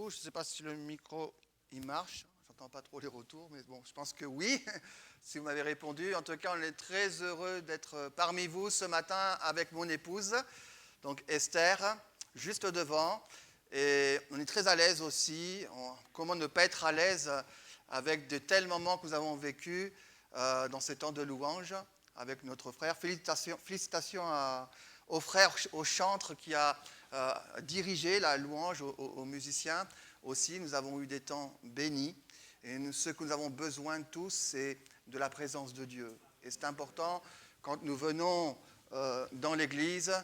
vous. Je ne sais pas si le micro il marche. Je n'entends pas trop les retours, mais bon, je pense que oui, si vous m'avez répondu. En tout cas, on est très heureux d'être parmi vous ce matin avec mon épouse, donc Esther, juste devant. Et on est très à l'aise aussi. Comment ne pas être à l'aise avec de tels moments que nous avons vécus dans ces temps de louange avec notre frère. Félicitations au frère, au chantre qui a dirigé la louange aux musiciens. Aussi, nous avons eu des temps bénis. Et ce que nous avons besoin tous, c'est de la présence de Dieu. Et c'est important, quand nous venons dans l'Église,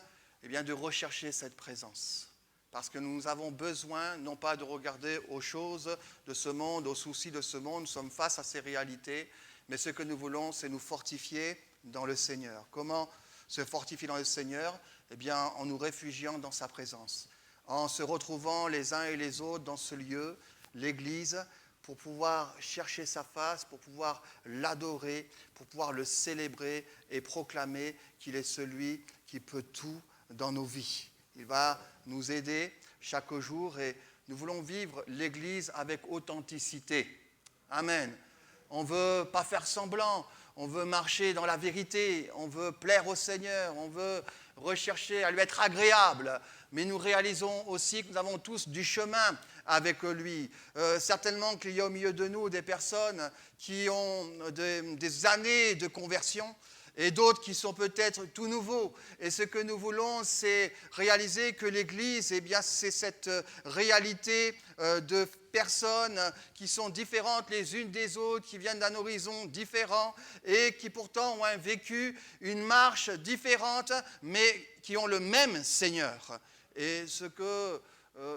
eh bien, de rechercher cette présence. Parce que nous avons besoin, non pas de regarder aux choses de ce monde, aux soucis de ce monde, nous sommes face à ces réalités, mais ce que nous voulons, c'est nous fortifier dans le Seigneur. Comment se fortifier dans le Seigneur? Eh bien, en nous réfugiant dans sa présence, en se retrouvant les uns et les autres dans ce lieu, l'Église, pour pouvoir chercher sa face, pour pouvoir l'adorer, pour pouvoir le célébrer et proclamer qu'il est celui qui peut tout dans nos vies. Il va nous aider chaque jour et nous voulons vivre l'Église avec authenticité. Amen. On ne veut pas faire semblant, on veut marcher dans la vérité, on veut plaire au Seigneur, on veut rechercher à lui être agréable. Mais nous réalisons aussi que nous avons tous du chemin avec lui. Certainement qu'il y a au milieu de nous des personnes qui ont des années de conversion, et d'autres qui sont peut-être tout nouveaux. Et ce que nous voulons, c'est réaliser que l'Église, eh bien, c'est cette réalité de personnes qui sont différentes les unes des autres, qui viennent d'un horizon différent et qui pourtant ont vécu une marche différente, mais qui ont le même Seigneur. Et ce que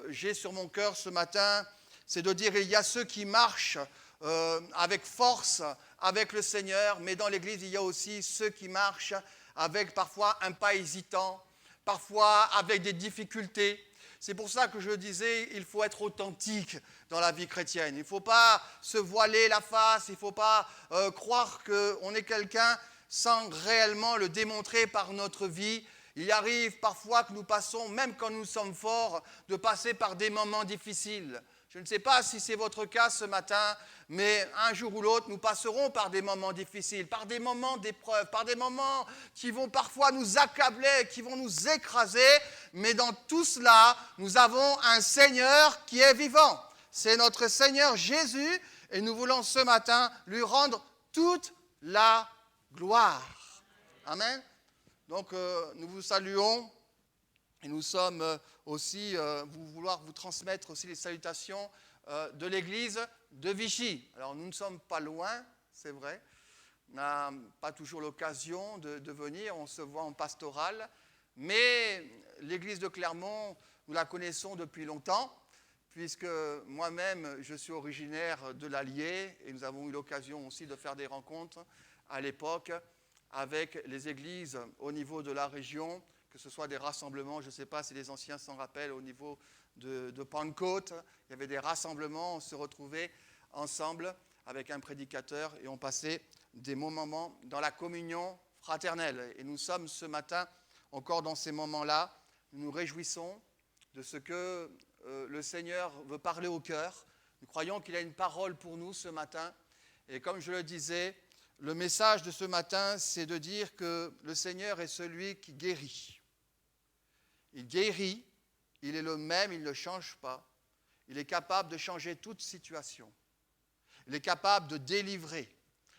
j'ai sur mon cœur ce matin, c'est de dire qu'il y a ceux qui marchent avec force, avec le Seigneur, mais dans l'Église, il y a aussi ceux qui marchent avec parfois un pas hésitant, parfois avec des difficultés. C'est pour ça que je disais, il faut être authentique dans la vie chrétienne. Il ne faut pas se voiler la face, il ne faut pas croire qu'on est quelqu'un sans réellement le démontrer par notre vie. Il arrive parfois que nous passons, même quand nous sommes forts, de passer par des moments difficiles. Je ne sais pas si c'est votre cas ce matin, mais un jour ou l'autre, nous passerons par des moments difficiles, par des moments d'épreuve, par des moments qui vont parfois nous accabler, qui vont nous écraser. Mais dans tout cela, nous avons un Seigneur qui est vivant. C'est notre Seigneur Jésus et nous voulons ce matin lui rendre toute la gloire. Amen. Donc, nous vous saluons. Et nous sommes aussi, vouloir vous transmettre aussi les salutations de l'église de Vichy. Alors nous ne sommes pas loin, c'est vrai. On n'a pas toujours l'occasion de venir, on se voit en pastoral. Mais l'église de Clermont, nous la connaissons depuis longtemps, puisque moi-même, je suis originaire de l'Allier, et nous avons eu l'occasion aussi de faire des rencontres à l'époque avec les églises au niveau de la région, que ce soit des rassemblements, je ne sais pas si les anciens s'en rappellent, au niveau de Pentecôte, il y avait des rassemblements, on se retrouvait ensemble avec un prédicateur et on passait des moments dans la communion fraternelle. Et nous sommes ce matin encore dans ces moments-là, nous nous réjouissons de ce que le Seigneur veut parler au cœur. Nous croyons qu'il a une parole pour nous ce matin. Et comme je le disais, le message de ce matin, c'est de dire que le Seigneur est celui qui guérit. Il guérit, il est le même, il ne change pas. Il est capable de changer toute situation. Il est capable de délivrer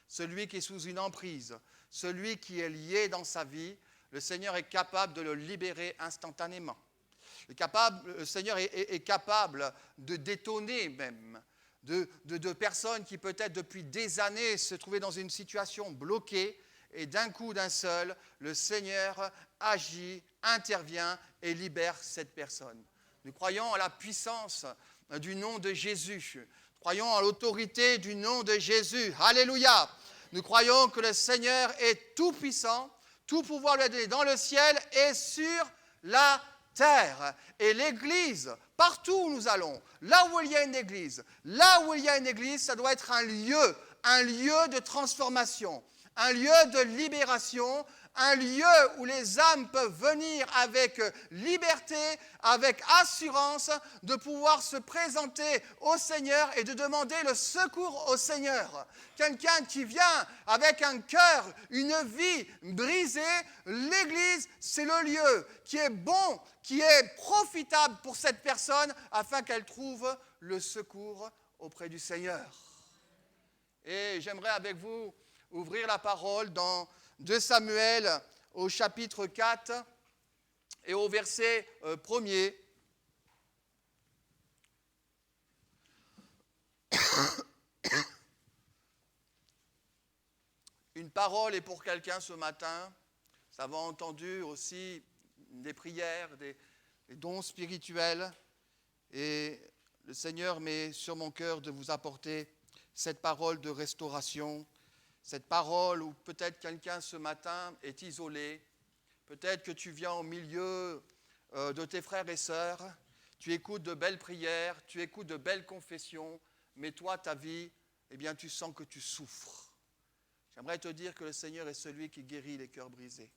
celui qui est sous une emprise, celui qui est lié dans sa vie. Le Seigneur est capable de le libérer instantanément. Le Seigneur est capable de détonner même de personnes qui peut-être depuis des années se trouvaient dans une situation bloquée. Et d'un coup, d'un seul, le Seigneur agit, intervient et libère cette personne. Nous croyons à la puissance du nom de Jésus. Nous croyons à l'autorité du nom de Jésus. Alléluia! Nous croyons que le Seigneur est tout puissant, tout pouvoir lui est donné dans le ciel et sur la terre. Et l'Église, partout où nous allons, là où il y a une église, ça doit être un lieu de transformation, un lieu de libération, un lieu où les âmes peuvent venir avec liberté, avec assurance, de pouvoir se présenter au Seigneur et de demander le secours au Seigneur. Quelqu'un qui vient avec un cœur, une vie brisée, l'Église, c'est le lieu qui est bon, qui est profitable pour cette personne afin qu'elle trouve le secours auprès du Seigneur. Et j'aimerais avec vous ouvrir la parole dans 2 Samuel au chapitre 4 et au verset 1er. Une parole est pour quelqu'un ce matin. Nous avons entendu aussi des prières, des dons spirituels. Et le Seigneur met sur mon cœur de vous apporter cette parole de restauration, cette parole où peut-être quelqu'un ce matin est isolé, peut-être que tu viens au milieu de tes frères et sœurs, tu écoutes de belles prières, tu écoutes de belles confessions, mais toi, ta vie, eh bien, tu sens que tu souffres. J'aimerais te dire que le Seigneur est celui qui guérit les cœurs brisés.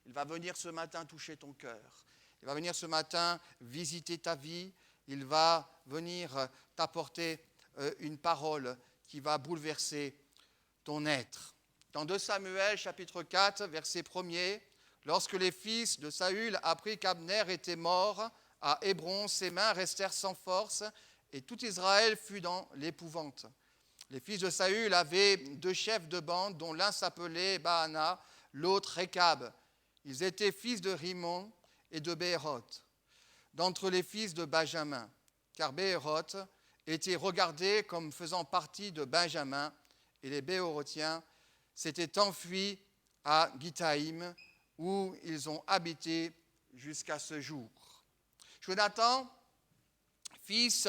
Il va venir ce matin toucher ton cœur. Il va venir ce matin visiter ta vie. Il va venir t'apporter une parole qui va bouleverser ton être. Dans 2 Samuel, chapitre 4, verset 1er, lorsque les fils de Saül apprirent qu'Abner était mort à Hébron, ses mains restèrent sans force et tout Israël fut dans l'épouvante. Les fils de Saül avaient 2 chefs de bande, dont l'un s'appelait Baana, l'autre Récab. Ils étaient fils de Rimon et de Béhéroth, d'entre les fils de Benjamin, car Béhéroth était regardé comme faisant partie de Benjamin, et les Béhorothiens s'étaient enfuis à Githaïm, où ils ont habité jusqu'à ce jour. Jonathan, fils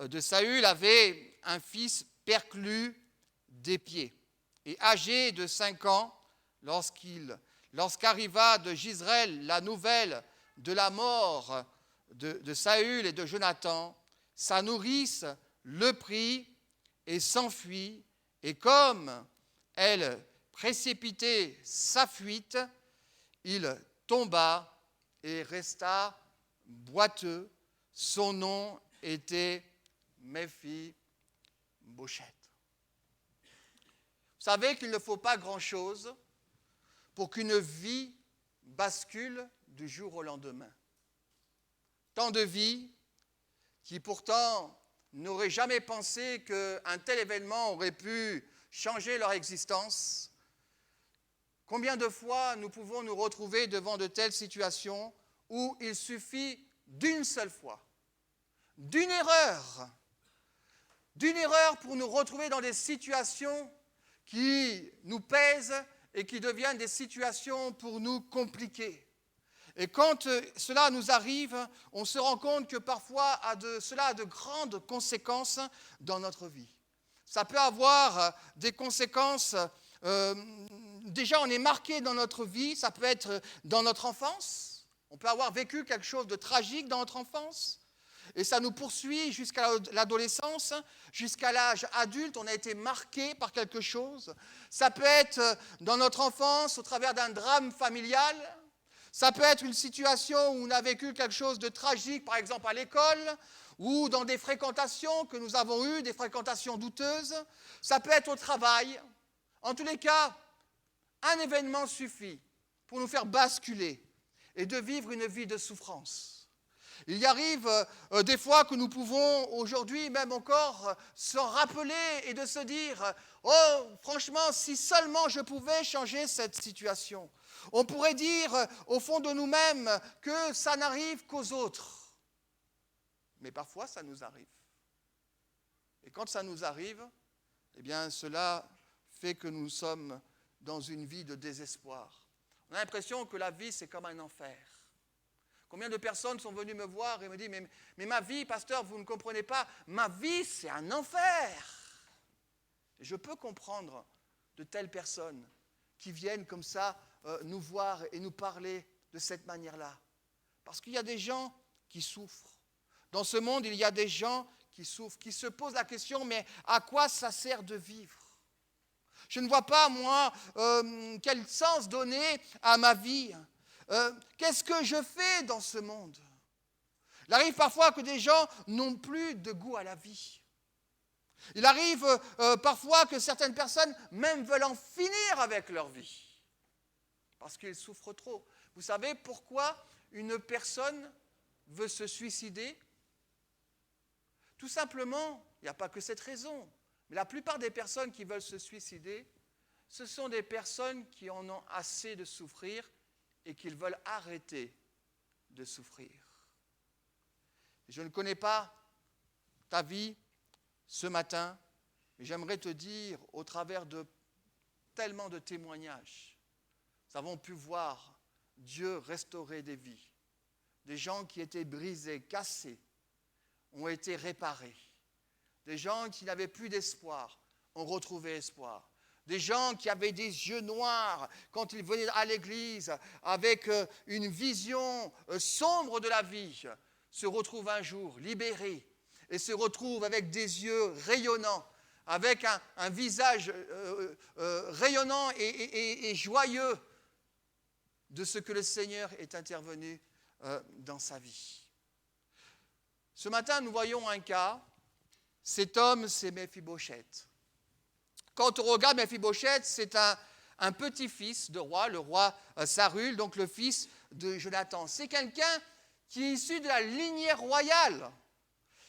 de Saül, avait un fils perclus des pieds, et âgé de 5 ans, lorsqu'arriva de Jizreel la nouvelle de la mort de Saül et de Jonathan, sa nourrice le prit et s'enfuit, et comme elle précipitait sa fuite, il tomba et resta boiteux. Son nom était Méphibosheth. Vous savez qu'il ne faut pas grand-chose pour qu'une vie bascule du jour au lendemain. Tant de vies qui pourtant n'auraient jamais pensé qu'un tel événement aurait pu changer leur existence. Combien de fois nous pouvons nous retrouver devant de telles situations où il suffit d'une seule fois, d'une erreur pour nous retrouver dans des situations qui nous pèsent et qui deviennent des situations pour nous compliquées. Et quand cela nous arrive, on se rend compte que parfois cela a de grandes conséquences dans notre vie. Ça peut avoir des conséquences, déjà on est marqué dans notre vie, ça peut être dans notre enfance, on peut avoir vécu quelque chose de tragique dans notre enfance, et ça nous poursuit jusqu'à l'adolescence, jusqu'à l'âge adulte, on a été marqué par quelque chose. Ça peut être dans notre enfance au travers d'un drame familial. Ça peut être une situation où on a vécu quelque chose de tragique, par exemple à l'école, ou dans des fréquentations que nous avons eues, des fréquentations douteuses. Ça peut être au travail. En tous les cas, un événement suffit pour nous faire basculer et de vivre une vie de souffrance. Il y arrive des fois que nous pouvons aujourd'hui même encore s'en rappeler et de se dire « Oh, franchement, si seulement je pouvais changer cette situation ». On pourrait dire au fond de nous-mêmes que ça n'arrive qu'aux autres. Mais parfois, ça nous arrive. Et quand ça nous arrive, eh bien, cela fait que nous sommes dans une vie de désespoir. On a l'impression que la vie, c'est comme un enfer. Combien de personnes sont venues me voir et me disent « Mais ma vie, pasteur, vous ne comprenez pas, ma vie, c'est un enfer !» Et je peux comprendre de telles personnes qui viennent comme ça nous voir et nous parler de cette manière-là. Parce qu'il y a des gens qui souffrent. Dans ce monde, il y a des gens qui souffrent, qui se posent la question « Mais à quoi ça sert de vivre ?» Je ne vois pas, moi, quel sens donner à ma vie. Qu'est-ce que je fais dans ce monde? Il arrive parfois que des gens n'ont plus de goût à la vie. Il arrive parfois que certaines personnes même veulent en finir avec leur vie parce qu'ils souffrent trop. Vous savez pourquoi une personne veut se suicider? Tout simplement, il n'y a pas que cette raison, mais la plupart des personnes qui veulent se suicider, ce sont des personnes qui en ont assez de souffrir et qui veulent arrêter de souffrir. Je ne connais pas ta vie ce matin, mais j'aimerais te dire, au travers de tellement de témoignages, nous avons pu voir Dieu restaurer des vies. Des gens qui étaient brisés, cassés, ont été réparés. Des gens qui n'avaient plus d'espoir ont retrouvé espoir. Des gens qui avaient des yeux noirs quand ils venaient à l'église avec une vision sombre de la vie, se retrouvent un jour libérés et se retrouvent avec des yeux rayonnants, avec un visage rayonnant et joyeux de ce que le Seigneur est intervenu dans sa vie. Ce matin, nous voyons un cas. Cet homme, c'est Méphibosheth. Quand on regarde Méphibosheth, c'est un petit-fils de roi, le roi Saül, donc le fils de Jonathan. C'est quelqu'un qui est issu de la lignée royale,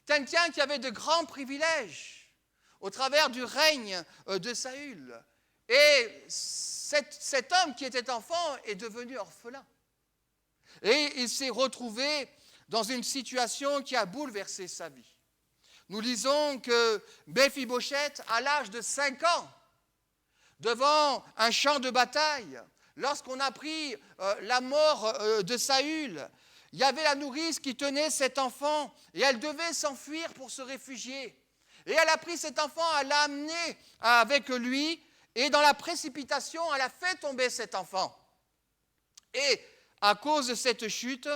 quelqu'un qui avait de grands privilèges au travers du règne de Saül. Et cet homme qui était enfant est devenu orphelin. Et il s'est retrouvé dans une situation qui a bouleversé sa vie. Nous lisons que Méphibosheth, à l'âge de 5 ans, devant un champ de bataille, lorsqu'on apprit la mort de Saül, il y avait la nourrice qui tenait cet enfant et elle devait s'enfuir pour se réfugier. Et elle a pris cet enfant, elle l'a amené avec lui et dans la précipitation, elle a fait tomber cet enfant. Et à cause de cette chute,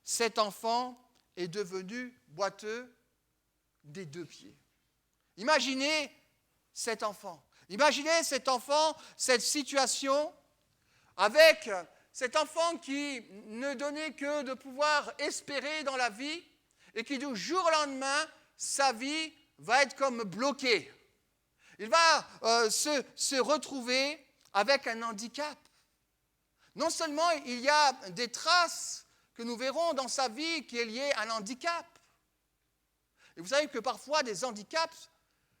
cet enfant est devenu boiteux des 2 pieds. Imaginez cet enfant, cette situation avec cet enfant qui ne donnait que de pouvoir espérer dans la vie et qui du jour au lendemain, sa vie va être comme bloquée. Il va se retrouver avec un handicap. Non seulement il y a des traces que nous verrons dans sa vie qui est liée à un handicap. Et vous savez que parfois des handicaps,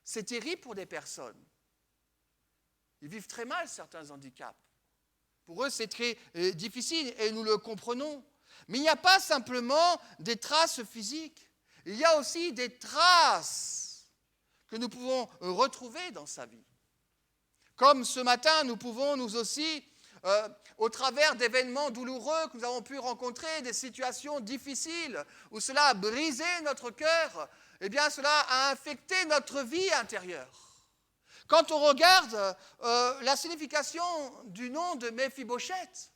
c'est terrible pour des personnes. Ils vivent très mal certains handicaps. Pour eux, c'est très difficile et nous le comprenons. Mais il n'y a pas simplement des traces physiques. Il y a aussi des traces que nous pouvons retrouver dans sa vie. Comme ce matin, nous pouvons nous aussi, au travers d'événements douloureux que nous avons pu rencontrer, des situations difficiles, où cela a brisé notre cœur, eh bien cela a infecté notre vie intérieure. Quand on regarde la signification du nom de Méphibosheth,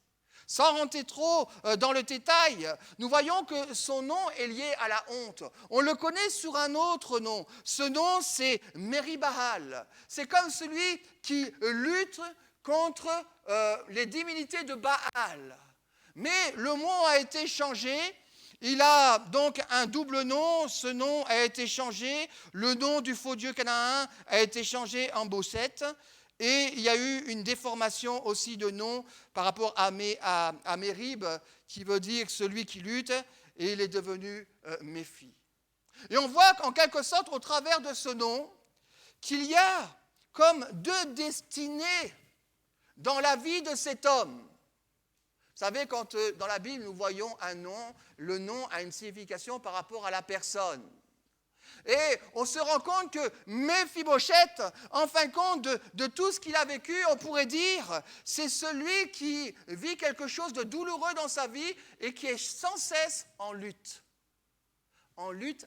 sans rentrer trop dans le détail, nous voyons que son nom est lié à la honte. On le connaît sur un autre nom. Ce nom, c'est Meribaal. C'est comme celui qui lutte contre les divinités de Baal. Mais le mot a été changé. Il a donc un double nom, ce nom a été changé, le nom du faux dieu Canaan a été changé en Boseth, et il y a eu une déformation aussi de nom par rapport à Mérib, qui veut dire celui qui lutte, et il est devenu Méphi. Et on voit qu'en quelque sorte, au travers de ce nom, qu'il y a comme 2 destinées dans la vie de cet homme. Vous savez, quand dans la Bible, nous voyons un nom, le nom a une signification par rapport à la personne. Et on se rend compte que Méphibosheth, en fin de compte de tout ce qu'il a vécu, on pourrait dire, c'est celui qui vit quelque chose de douloureux dans sa vie et qui est sans cesse en lutte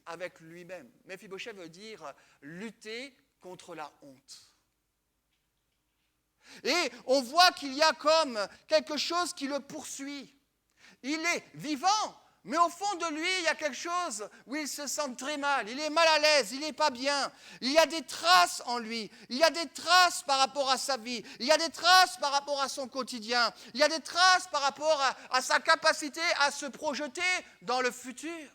avec lui-même. Méphibosheth veut dire lutter contre la honte. Et on voit qu'il y a comme quelque chose qui le poursuit. Il est vivant, Mais au fond de lui, il y a quelque chose où il se sent très mal, il est mal à l'aise, il n'est pas bien. Il y a des traces en lui, il y a des traces par rapport à sa vie, il y a des traces par rapport à son quotidien, il y a des traces par rapport à sa capacité à se projeter dans le futur.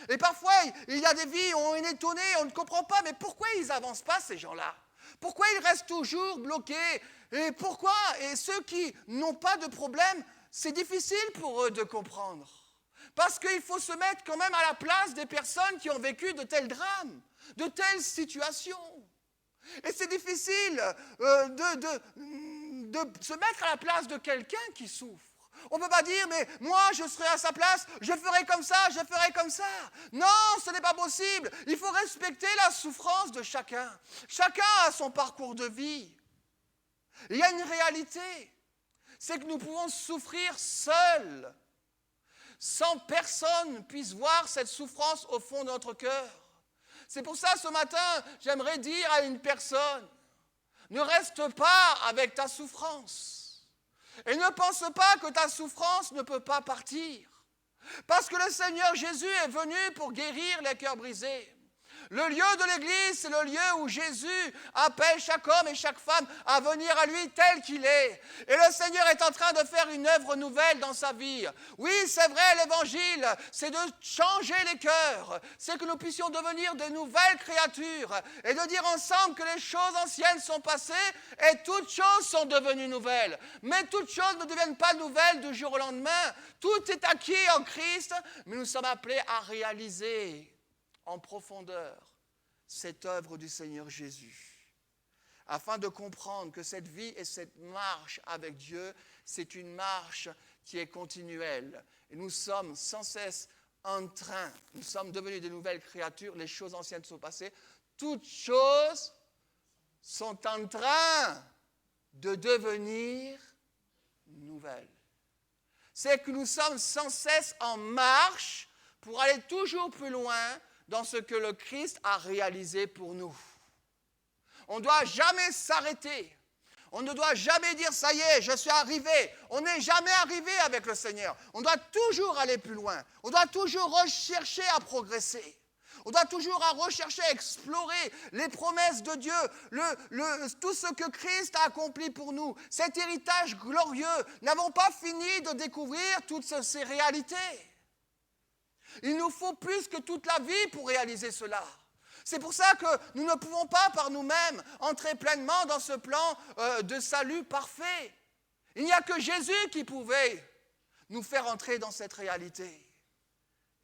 Et parfois, il y a des vies où on est étonné, on ne comprend pas, mais pourquoi ils n'avancent pas ces gens-là? Pourquoi ils restent toujours bloqués? Et pourquoi? Et ceux qui n'ont pas de problème, c'est difficile pour eux de comprendre. Parce qu'il faut se mettre quand même à la place des personnes qui ont vécu de tels drames, de telles situations. Et c'est difficile de se mettre à la place de quelqu'un qui souffre. On ne peut pas dire, mais moi, je serai à sa place, je ferai comme ça, je ferai comme ça. Non, ce n'est pas possible. Il faut respecter la souffrance de chacun. Chacun a son parcours de vie. Il y a une réalité, c'est que nous pouvons souffrir seuls, sans personne puisse voir cette souffrance au fond de notre cœur. C'est pour ça, ce matin, j'aimerais dire à une personne, ne reste pas avec ta souffrance. Et ne pense pas que ta souffrance ne peut pas partir. Parce que le Seigneur Jésus est venu pour guérir les cœurs brisés. Le lieu de l'Église, c'est le lieu où Jésus appelle chaque homme et chaque femme à venir à lui tel qu'il est. Et le Seigneur est en train de faire une œuvre nouvelle dans sa vie. Oui, c'est vrai, l'Évangile, c'est de changer les cœurs. C'est que nous puissions devenir de nouvelles créatures et de dire ensemble que les choses anciennes sont passées et toutes choses sont devenues nouvelles. Mais toutes choses ne deviennent pas nouvelles du jour au lendemain. Tout est acquis en Christ, mais nous sommes appelés à réaliser en profondeur cette œuvre du Seigneur Jésus, afin de comprendre que cette vie et cette marche avec Dieu, c'est une marche qui est continuelle. Et nous sommes sans cesse en train, nous sommes devenus de nouvelles créatures, les choses anciennes sont passées, toutes choses sont en train de devenir nouvelles. C'est que nous sommes sans cesse en marche pour aller toujours plus loin dans ce que le Christ a réalisé pour nous. On ne doit jamais s'arrêter. On ne doit jamais dire, ça y est, je suis arrivé. On n'est jamais arrivé avec le Seigneur. On doit toujours aller plus loin. On doit toujours rechercher à progresser. On doit toujours rechercher à explorer les promesses de Dieu, tout ce que Christ a accompli pour nous. Cet héritage glorieux, n'avons pas fini de découvrir toutes ces réalités. Il nous faut plus que toute la vie pour réaliser cela. C'est pour ça que nous ne pouvons pas par nous-mêmes entrer pleinement dans ce plan de salut parfait. Il n'y a que Jésus qui pouvait nous faire entrer dans cette réalité.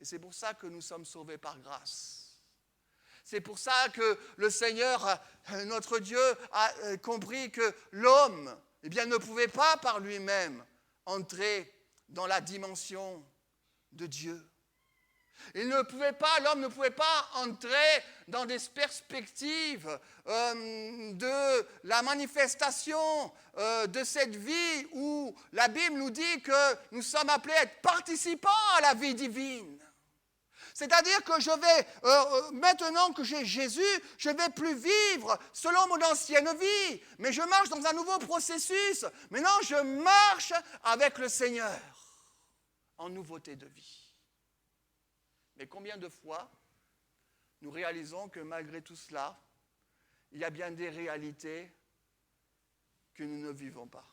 Et c'est pour ça que nous sommes sauvés par grâce. C'est pour ça que le Seigneur, notre Dieu, a compris que l'homme, ne pouvait pas par lui-même entrer dans la dimension de Dieu. L'homme ne pouvait pas entrer dans des perspectives de la manifestation de cette vie où la Bible nous dit que nous sommes appelés à être participants à la vie divine. C'est-à-dire que je vais, maintenant que j'ai Jésus, je ne vais plus vivre selon mon ancienne vie, mais je marche dans un nouveau processus. Maintenant, je marche avec le Seigneur en nouveauté de vie. Mais combien de fois nous réalisons que malgré tout cela, il y a bien des réalités que nous ne vivons pas.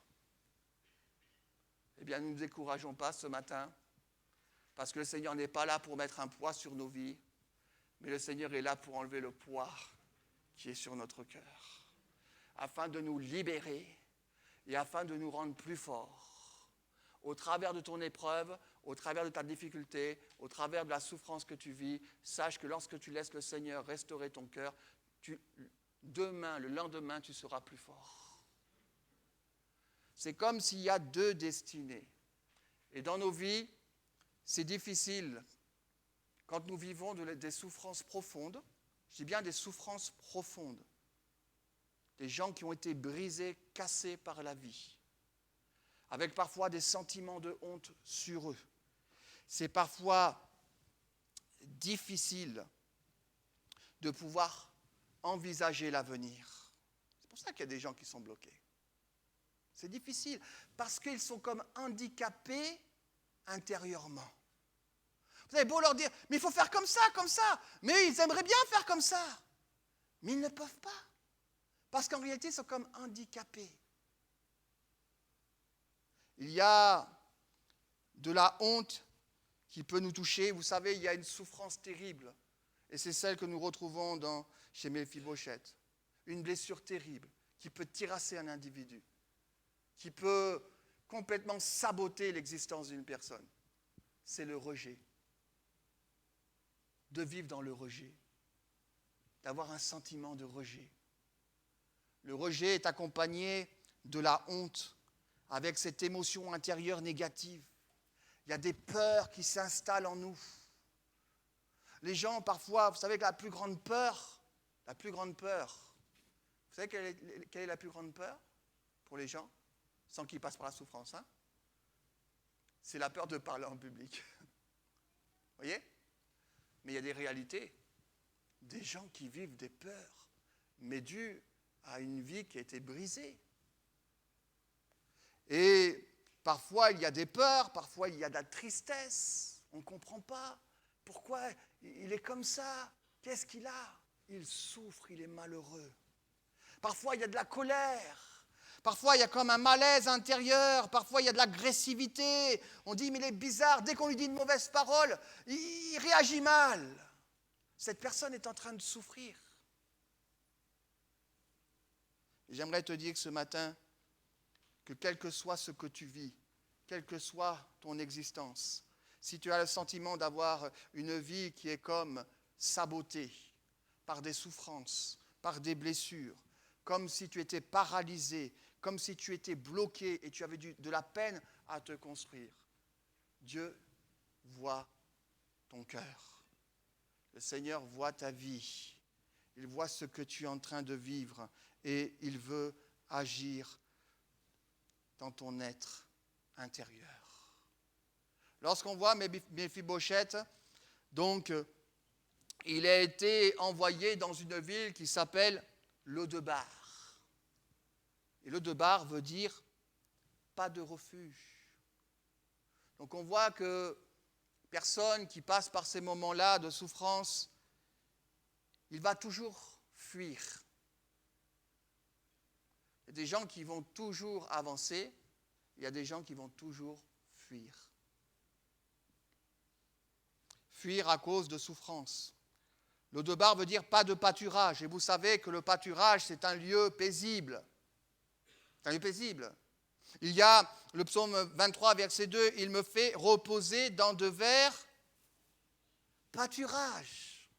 Nous ne nous décourageons pas ce matin, parce que le Seigneur n'est pas là pour mettre un poids sur nos vies, mais le Seigneur est là pour enlever le poids qui est sur notre cœur, afin de nous libérer et afin de nous rendre plus forts. Au travers de ton épreuve, au travers de ta difficulté, au travers de la souffrance que tu vis, sache que lorsque tu laisses le Seigneur restaurer ton cœur, le lendemain, tu seras plus fort. C'est comme s'il y a deux destinées. Et dans nos vies, c'est difficile. Quand nous vivons des souffrances profondes, je dis bien des souffrances profondes, des gens qui ont été brisés, cassés par la vie, avec parfois des sentiments de honte sur eux. C'est parfois difficile de pouvoir envisager l'avenir. C'est pour ça qu'il y a des gens qui sont bloqués. C'est difficile, parce qu'ils sont comme handicapés intérieurement. Vous avez beau leur dire, mais il faut faire comme ça, comme ça. Mais ils aimeraient bien faire comme ça. Mais ils ne peuvent pas. Parce qu'en réalité, ils sont comme handicapés. Il y a de la honte qui peut nous toucher. Vous savez, il y a une souffrance terrible. Et c'est celle que nous retrouvons chez Méphibosheth. Une blessure terrible qui peut terrasser un individu, qui peut complètement saboter l'existence d'une personne. C'est le rejet. De vivre dans le rejet. D'avoir un sentiment de rejet. Le rejet est accompagné de la honte, avec cette émotion intérieure négative. Il y a des peurs qui s'installent en nous. Les gens, parfois, vous savez que la plus grande peur, vous savez quelle est la plus grande peur pour les gens, sans qu'ils passent par la souffrance, hein? C'est la peur de parler en public. Vous voyez? Mais il y a des réalités, des gens qui vivent des peurs, mais dues à une vie qui a été brisée. Et parfois, il y a des peurs, parfois, il y a de la tristesse. On ne comprend pas. Pourquoi il est comme ça? Qu'est-ce qu'il a? Il souffre, il est malheureux. Parfois, il y a de la colère. Parfois, il y a comme un malaise intérieur. Parfois, il y a de l'agressivité. On dit, mais il est bizarre. Dès qu'on lui dit une mauvaise parole, il réagit mal. Cette personne est en train de souffrir. Et j'aimerais te dire que ce matin, que quel que soit ce que tu vis, quelle que soit ton existence, si tu as le sentiment d'avoir une vie qui est comme sabotée par des souffrances, par des blessures, comme si tu étais paralysé, comme si tu étais bloqué et tu avais de la peine à te construire, Dieu voit ton cœur. Le Seigneur voit ta vie. Il voit ce que tu es en train de vivre et il veut agir dans ton être intérieur. Lorsqu'on voit Méphibosheth, donc, il a été envoyé dans une ville qui s'appelle Lodebar. Et Lodebar veut dire pas de refuge. Donc on voit que personne qui passe par ces moments-là de souffrance, il va toujours fuir. Il y a des gens qui vont toujours avancer, il y a des gens qui vont toujours fuir. Fuir à cause de souffrance. Lodebar veut dire pas de pâturage. Et vous savez que le pâturage, c'est un lieu paisible. C'est un lieu paisible. Il y a le psaume 23, verset 2, « Il me fait reposer dans de verts pâturages ».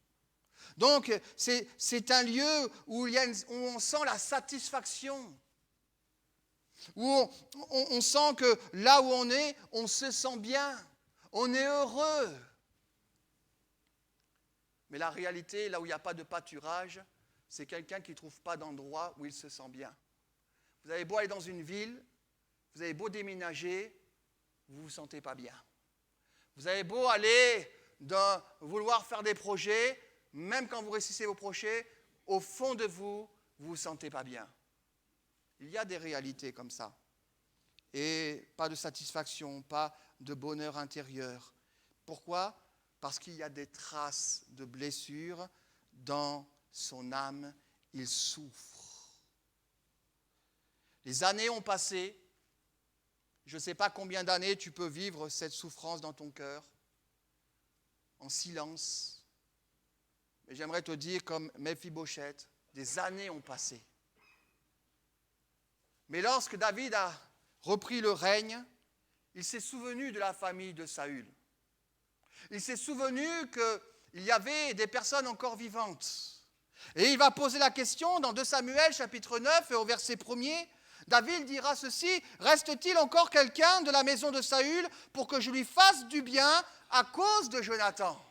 Donc, c'est un lieu où on sent la satisfaction, où on sent que là où on se sent bien, on est heureux. Mais la réalité, là où il n'y a pas de pâturage, c'est quelqu'un qui ne trouve pas d'endroit où il se sent bien. Vous avez beau aller dans une ville, vous avez beau déménager, vous ne vous sentez pas bien. Vous avez beau aller vouloir faire des projets, même quand vous réussissez vos projets, au fond de vous, vous ne vous sentez pas bien. Il y a des réalités comme ça. Et pas de satisfaction, pas de bonheur intérieur. Pourquoi ? Parce qu'il y a des traces de blessures dans son âme. Il souffre. Les années ont passé. Je ne sais pas combien d'années tu peux vivre cette souffrance dans ton cœur, en silence. Mais j'aimerais te dire, comme Méphibosheth, des années ont passé. Mais lorsque David a repris le règne, il s'est souvenu de la famille de Saül. Il s'est souvenu qu'il y avait des personnes encore vivantes. Et il va poser la question dans 2 Samuel, chapitre 9, et au verset 1er, David dira ceci, « Reste-t-il encore quelqu'un de la maison de Saül pour que je lui fasse du bien à cause de Jonathan ?»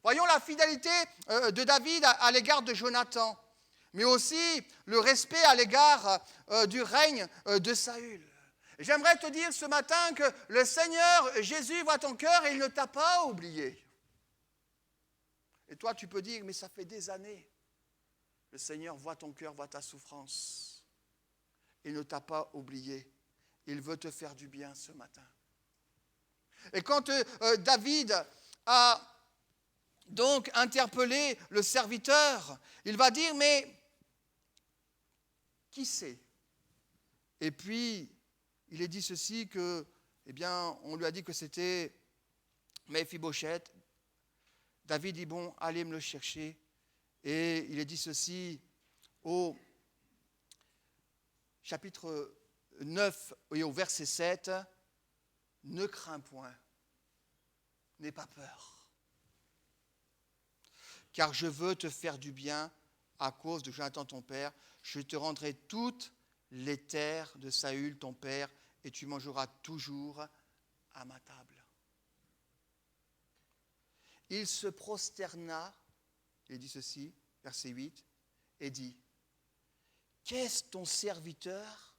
Voyons la fidélité de David à l'égard de Jonathan, mais aussi le respect à l'égard du règne de Saül. J'aimerais te dire ce matin que le Seigneur Jésus voit ton cœur et il ne t'a pas oublié. Et toi, tu peux dire, mais ça fait des années. Le Seigneur voit ton cœur, voit ta souffrance. Il ne t'a pas oublié. Il veut te faire du bien ce matin. Et quand David à donc interpeller le serviteur. Il va dire, mais qui c'est? Et puis, il est dit ceci que, eh bien, on lui a dit que c'était Méphibosheth. David dit, bon, allez me le chercher. Et il est dit ceci au chapitre 9 et au verset 7, ne crains point, n'aie pas peur, car je veux te faire du bien à cause de Jonathan ton père. Je te rendrai toutes les terres de Saül ton père, et tu mangeras toujours à ma table. Il se prosterna, il dit ceci, verset 8, et dit, qu'est-ce ton serviteur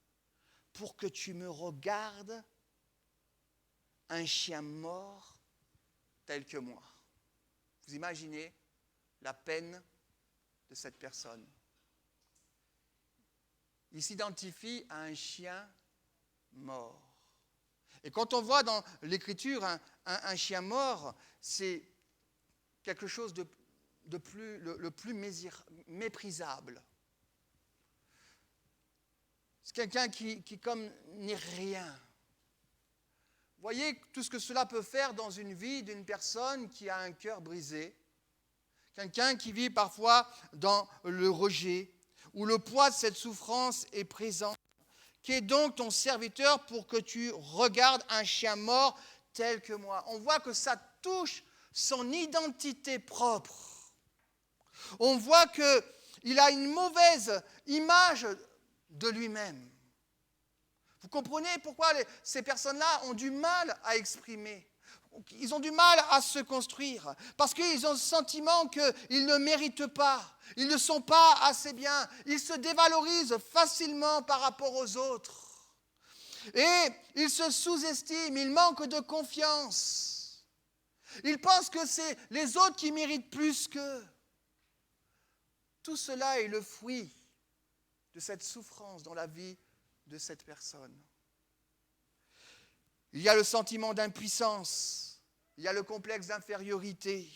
pour que tu me regardes, un chien mort tel que moi? Vous imaginez la peine de cette personne. Il s'identifie à un chien mort. Et quand on voit dans l'Écriture un chien mort, c'est quelque chose de plus, le plus méprisable. C'est quelqu'un qui comme n'est rien. Vous voyez tout ce que cela peut faire dans une vie d'une personne qui a un cœur brisé, quelqu'un qui vit parfois dans le rejet, où le poids de cette souffrance est présent. Qui est donc ton serviteur pour que tu regardes un chien mort tel que moi? On voit que ça touche son identité propre. On voit qu'il a une mauvaise image de lui-même. Vous comprenez pourquoi ces personnes-là ont du mal à exprimer? Ils ont du mal à se construire parce qu'ils ont le sentiment qu'ils ne méritent pas, ils ne sont pas assez bien, ils se dévalorisent facilement par rapport aux autres. Et ils se sous-estiment, ils manquent de confiance. Ils pensent que c'est les autres qui méritent plus qu'eux. Tout cela est le fruit de cette souffrance dans la vie de cette personne. Il y a le sentiment d'impuissance, il y a le complexe d'infériorité,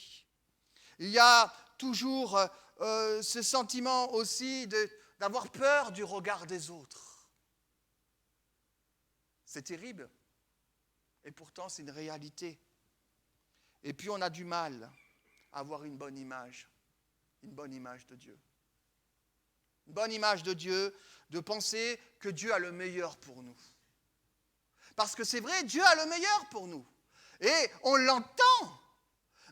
il y a toujours ce sentiment aussi d'avoir peur du regard des autres. C'est terrible, et pourtant c'est une réalité. Et puis on a du mal à avoir une bonne image de Dieu. Une bonne image de Dieu, de penser que Dieu a le meilleur pour nous. Parce que c'est vrai, Dieu a le meilleur pour nous. Et on l'entend.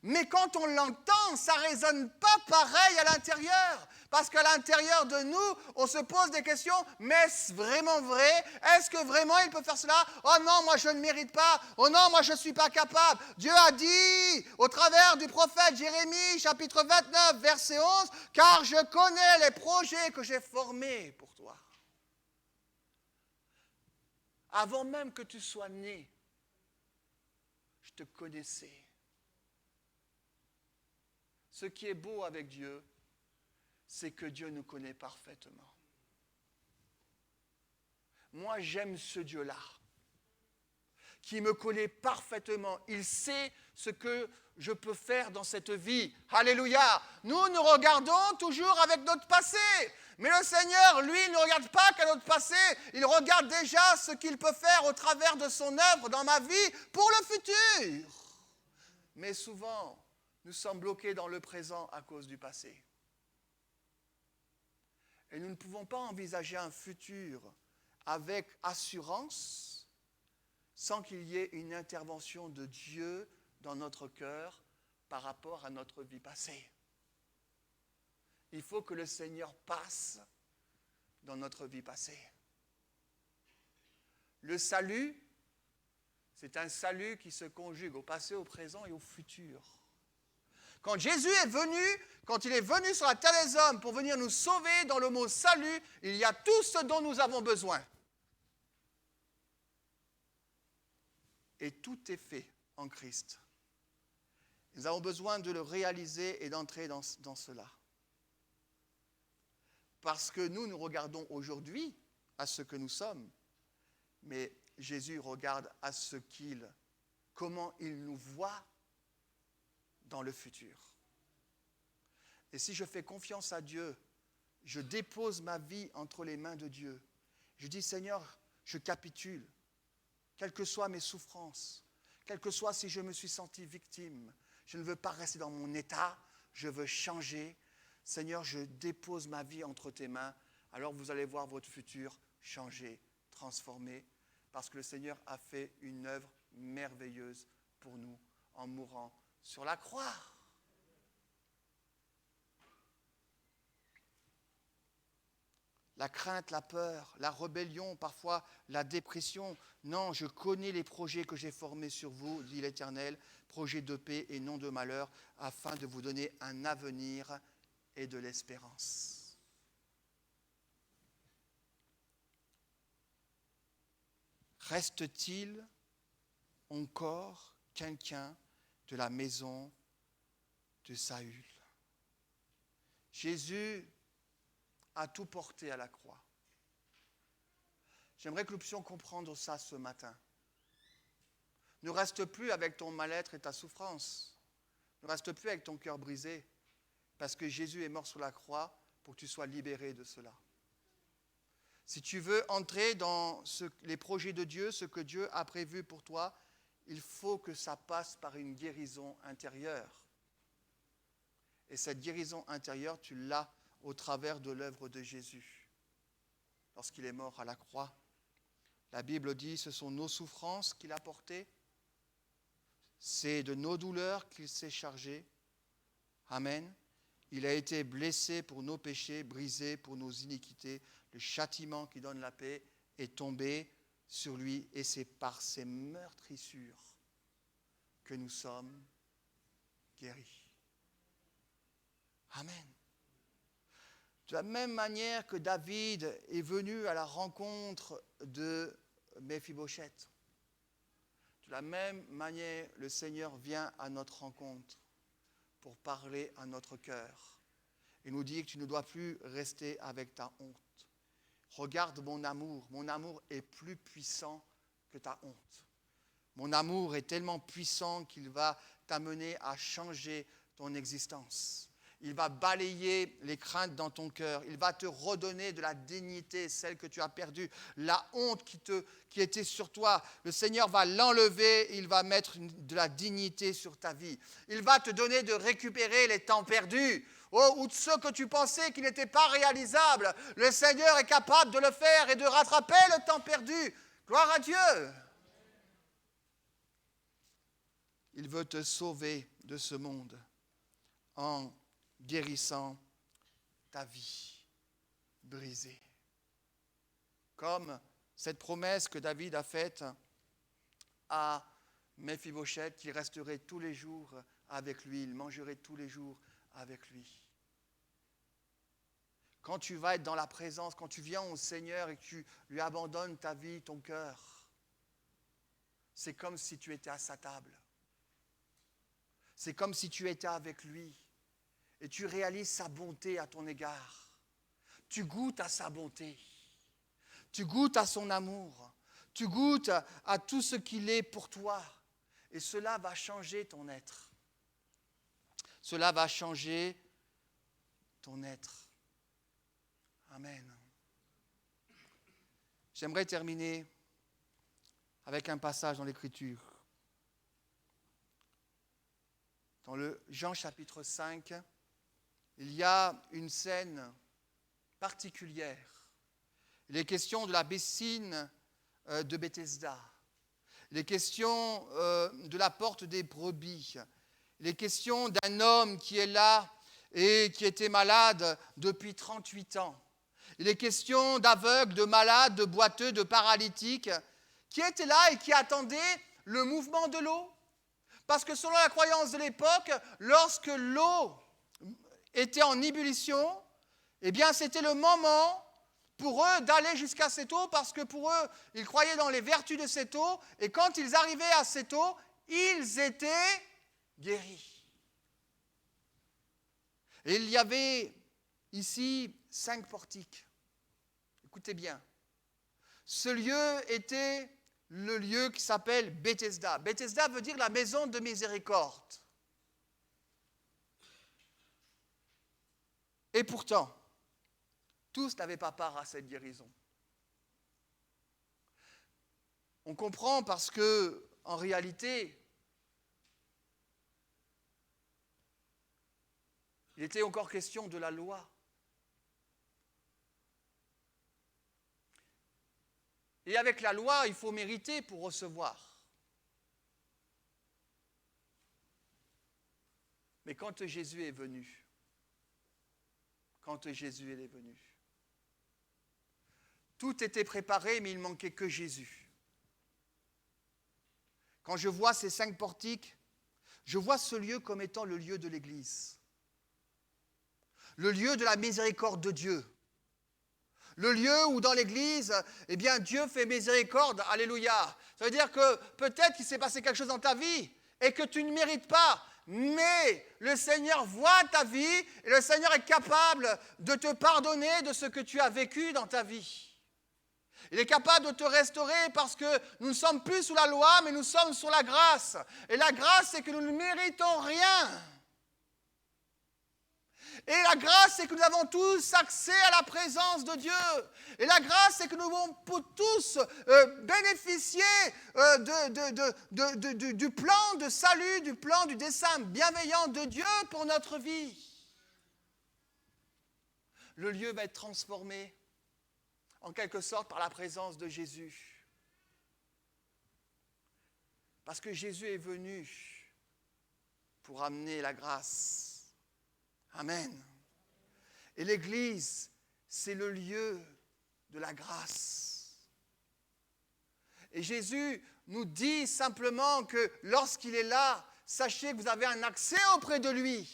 Mais quand on l'entend, ça ne résonne pas pareil à l'intérieur. Parce qu'à l'intérieur de nous, on se pose des questions. Mais est-ce vraiment vrai? Est-ce que vraiment il peut faire cela? Oh non, moi je ne mérite pas. Oh non, moi je ne suis pas capable. Dieu a dit au travers du prophète Jérémie, chapitre 29, verset 11, « Car je connais les projets que j'ai formés pour toi. » Avant même que tu sois né, je te connaissais. Ce qui est beau avec Dieu, c'est que Dieu nous connaît parfaitement. Moi, j'aime ce Dieu-là, qui me connaît parfaitement. Il sait ce que je peux faire dans cette vie. Alléluia! Nous regardons toujours avec notre passé. Mais le Seigneur, lui, ne regarde pas qu'à notre passé. Il regarde déjà ce qu'il peut faire au travers de son œuvre dans ma vie pour le futur. Mais souvent, nous sommes bloqués dans le présent à cause du passé. Et nous ne pouvons pas envisager un futur avec assurance sans qu'il y ait une intervention de Dieu dans notre cœur par rapport à notre vie passée. Il faut que le Seigneur passe dans notre vie passée. Le salut, c'est un salut qui se conjugue au passé, au présent et au futur. Quand Jésus est venu, quand il est venu sur la terre des hommes pour venir nous sauver, dans le mot salut, il y a tout ce dont nous avons besoin. Et tout est fait en Christ. Nous avons besoin de le réaliser et d'entrer dans cela. Parce que nous regardons aujourd'hui à ce que nous sommes, mais Jésus regarde à comment il nous voit dans le futur. Et si je fais confiance à Dieu, je dépose ma vie entre les mains de Dieu. Je dis, Seigneur, je capitule, quelles que soient mes souffrances, quel que soit si je me suis senti victime. Je ne veux pas rester dans mon état, je veux changer. Seigneur, je dépose ma vie entre tes mains. Alors vous allez voir votre futur changer, transformer, parce que le Seigneur a fait une œuvre merveilleuse pour nous en mourant sur la croix. La crainte, la peur, la rébellion, parfois la dépression. Non, je connais les projets que j'ai formés sur vous, dit l'Éternel, projets de paix et non de malheur, afin de vous donner un avenir et de l'espérance. Reste-t-il encore quelqu'un de la maison de Saül? Jésus a tout porté à la croix. J'aimerais que nous puissions comprendre ça ce matin. Ne reste plus avec ton mal-être et ta souffrance. Ne reste plus avec ton cœur brisé, parce que Jésus est mort sur la croix pour que tu sois libéré de cela. Si tu veux entrer dans les projets de Dieu, ce que Dieu a prévu pour toi, il faut que ça passe par une guérison intérieure. Et cette guérison intérieure, tu l'as au travers de l'œuvre de Jésus. Lorsqu'il est mort à la croix, la Bible dit, ce sont nos souffrances qu'il a portées, c'est de nos douleurs qu'il s'est chargé. Amen. Il a été blessé pour nos péchés, brisé pour nos iniquités. Le châtiment qui donne la paix est tombé sur lui, et c'est par ses meurtrissures que nous sommes guéris. Amen. De la même manière que David est venu à la rencontre de Méphibosheth, de la même manière, le Seigneur vient à notre rencontre pour parler à notre cœur et nous dire que tu ne dois plus rester avec ta honte. Regarde mon amour est plus puissant que ta honte. Mon amour est tellement puissant qu'il va t'amener à changer ton existence. Il va balayer les craintes dans ton cœur. Il va te redonner de la dignité, celle que tu as perdue. La honte qui était sur toi, le Seigneur va l'enlever. Il va mettre de la dignité sur ta vie. Il va te donner de récupérer les temps perdus. Ou de ceux que tu pensais qui n'étaient pas réalisables. Le Seigneur est capable de le faire et de rattraper le temps perdu. Gloire à Dieu. Il veut te sauver de ce monde en guérissant ta vie brisée. Comme cette promesse que David a faite à Méphibosheth, qui resterait tous les jours avec lui, il mangerait tous les jours avec lui. Quand tu vas être dans la présence, quand tu viens au Seigneur et que tu lui abandonnes ta vie, ton cœur, c'est comme si tu étais à sa table. C'est comme si tu étais avec lui. Et tu réalises sa bonté à ton égard. Tu goûtes à sa bonté. Tu goûtes à son amour. Tu goûtes à tout ce qu'il est pour toi. Et cela va changer ton être. Cela va changer ton être. Amen. J'aimerais terminer avec un passage dans l'Écriture. Dans le Jean chapitre 5, il y a une scène particulière. Il est question de la bassine de Bethesda. Il est question de la porte des brebis. Il est question d'un homme qui est là et qui était malade depuis 38 ans. Il est question d'aveugles, de malades, de boiteux, de paralytiques qui étaient là et qui attendaient le mouvement de l'eau. Parce que selon la croyance de l'époque, lorsque l'eau était en ébullition, eh bien c'était le moment pour eux d'aller jusqu'à cette eau, parce que pour eux, ils croyaient dans les vertus de cette eau, et quand ils arrivaient à cette eau, ils étaient guéris. Et il y avait ici 5 portiques. Écoutez bien. Ce lieu était le lieu qui s'appelle Bethesda. Bethesda veut dire la maison de miséricorde. Et pourtant, tous n'avaient pas part à cette guérison. On comprend parce que, en réalité, il était encore question de la loi. Et avec la loi, il faut mériter pour recevoir. Mais quand Jésus est venu, tout était préparé, mais il ne manquait que Jésus. Quand je vois ces 5 portiques, je vois ce lieu comme étant le lieu de l'Église. Le lieu de la miséricorde de Dieu. Le lieu où dans l'Église, eh bien, Dieu fait miséricorde, alléluia. Ça veut dire que peut-être qu'il s'est passé quelque chose dans ta vie et que tu ne mérites pas, mais le Seigneur voit ta vie et le Seigneur est capable de te pardonner de ce que tu as vécu dans ta vie. Il est capable de te restaurer parce que nous ne sommes plus sous la loi, mais nous sommes sous la grâce. Et la grâce, c'est que nous ne méritons rien. Et la grâce, c'est que nous avons tous accès à la présence de Dieu. Et la grâce, c'est que nous pouvons tous bénéficier du plan de salut, du plan du dessein bienveillant de Dieu pour notre vie. Le lieu va être transformé, en quelque sorte, par la présence de Jésus. Parce que Jésus est venu pour amener la grâce. Amen. Et l'Église, c'est le lieu de la grâce. Et Jésus nous dit simplement que lorsqu'il est là, sachez que vous avez un accès auprès de lui.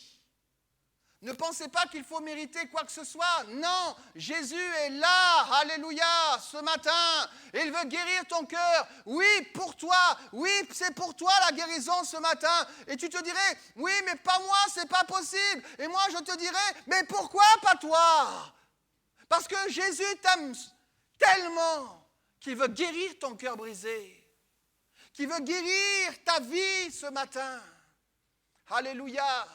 Ne pensez pas qu'il faut mériter quoi que ce soit. Non, Jésus est là, alléluia, ce matin. Et il veut guérir ton cœur. Oui, pour toi. Oui, c'est pour toi la guérison ce matin. Et tu te dirais, oui, mais pas moi, c'est pas possible. Et moi, je te dirais, mais pourquoi pas toi? Parce que Jésus t'aime tellement qu'il veut guérir ton cœur brisé. Qu'il veut guérir ta vie ce matin. Alléluia.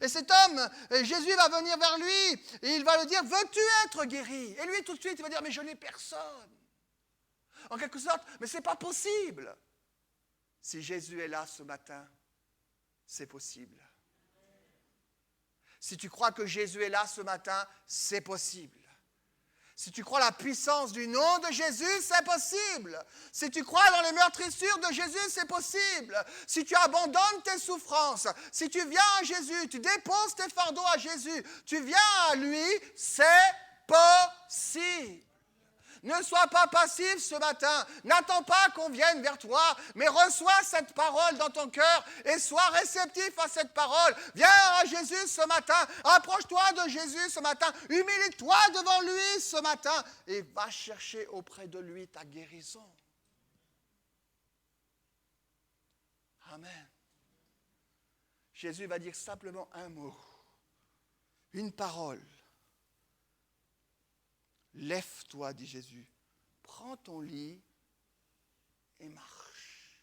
Et cet homme, Jésus va venir vers lui et il va lui dire, veux-tu être guéri? Et lui tout de suite, il va dire, mais je n'ai personne. En quelque sorte, mais ce n'est pas possible. Si Jésus est là ce matin, c'est possible. Si tu crois que Jésus est là ce matin, c'est possible. Si tu crois la puissance du nom de Jésus, c'est possible. Si tu crois dans les meurtrissures de Jésus, c'est possible. Si tu abandonnes tes souffrances, si tu viens à Jésus, tu déposes tes fardeaux à Jésus, tu viens à lui, c'est possible. Ne sois pas passif ce matin. N'attends pas qu'on vienne vers toi, mais reçois cette parole dans ton cœur et sois réceptif à cette parole. Viens à Jésus ce matin. Approche-toi de Jésus ce matin. Humilie-toi devant lui ce matin et va chercher auprès de lui ta guérison. Amen. Jésus va dire simplement un mot, une parole. Lève-toi, dit Jésus, prends ton lit et marche.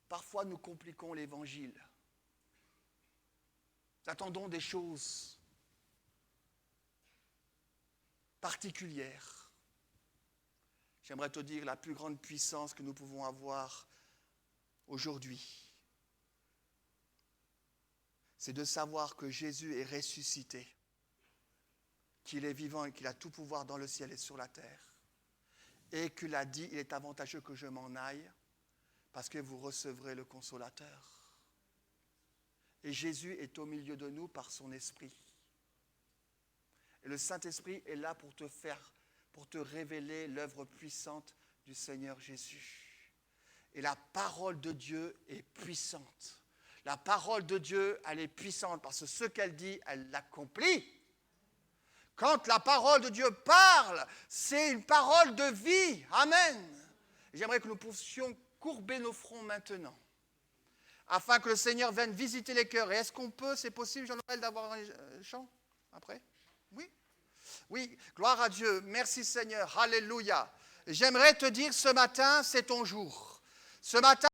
Parfois, nous compliquons l'évangile. Nous attendons des choses particulières. J'aimerais te dire la plus grande puissance que nous pouvons avoir aujourd'hui, c'est de savoir que Jésus est ressuscité, qu'il est vivant et qu'il a tout pouvoir dans le ciel et sur la terre. Et qu'il a dit, il est avantageux que je m'en aille, parce que vous recevrez le Consolateur. Et Jésus est au milieu de nous par son Esprit. Et le Saint-Esprit est là pour te révéler l'œuvre puissante du Seigneur Jésus. Et la parole de Dieu est puissante. La parole de Dieu, elle est puissante, parce que ce qu'elle dit, elle l'accomplit. Quand la parole de Dieu parle, c'est une parole de vie. Amen. Et j'aimerais que nous puissions courber nos fronts maintenant, afin que le Seigneur vienne visiter les cœurs. Et est-ce qu'on peut, c'est possible, Jean-Noël, d'avoir un chant après? Oui. Oui, gloire à Dieu. Merci Seigneur. Alléluia. J'aimerais te dire ce matin, c'est ton jour. Ce matin,